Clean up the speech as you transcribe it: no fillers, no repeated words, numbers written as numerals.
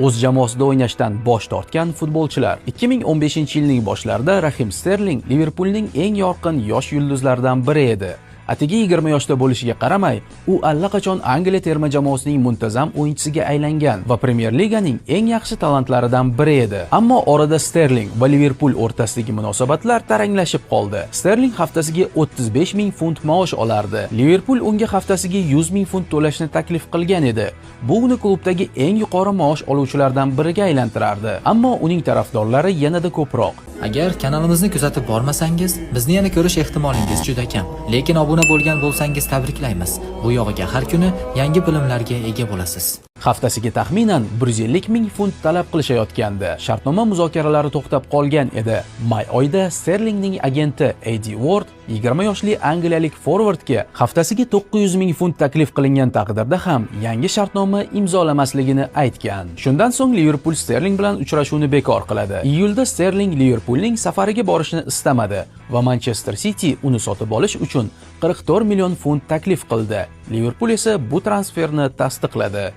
O'z jamoasida o'ynashdan bosh tortgan futbolchilar. 2015-yilning boshlarida Rahim Sterling Liverpoolning eng yorqin yosh yulduzlaridan biri edi. Atigi 20 yoshda bo'lishiga qaramay, u allaqachon Angliya terma jamoasining muntazam o'yinchisiga aylangan va Premier Liganing eng yaxshi talantlaridan biri edi. Ammo orada Sterling va Liverpool o'rtasidagi munosabatlar taranglashib qoldi. Sterling haftasiga 35 ming funt maosh olardi. Liverpool unga haftasiga 100 ming funt to'lashni taklif qilgan edi. Bu uni klubdagi eng yuqori maosh oluvchilardan biriga aylantirardi. Ammo uning tarafdorlari yanada ko'proq. Agar kanalimizni kuzatib bormasangiz, bizni yana ko'rish ehtimolingiz juda kam. Lekin obuna bo'lgan bo'lsangiz tabriklaymiz. Bu yog'iga har kuni yangi bilimlarga ega bo'lasiz. Haftasiga taxminan 150 ming funt talab qilishayotgandi. Shartnoma muzokaralari to'xtab qolgan edi. May oyida Sterlingning agenti Eddie Ward 20 yoshli angliyalik forvardga haftasiga 900 ming funt taklif qilingan taqdirda ham yangi shartnoma imzolamasligini aytgan. Shundan so'ng Liverpool Sterling bilan uchrashuvni bekor qiladi. Iyulda Sterling Liverpoolning safariga borishni istamadi va Manchester City uni sotib olish uchun 44 million funt taklif qildi. Liverpool esa bu transferni tasdiqladi.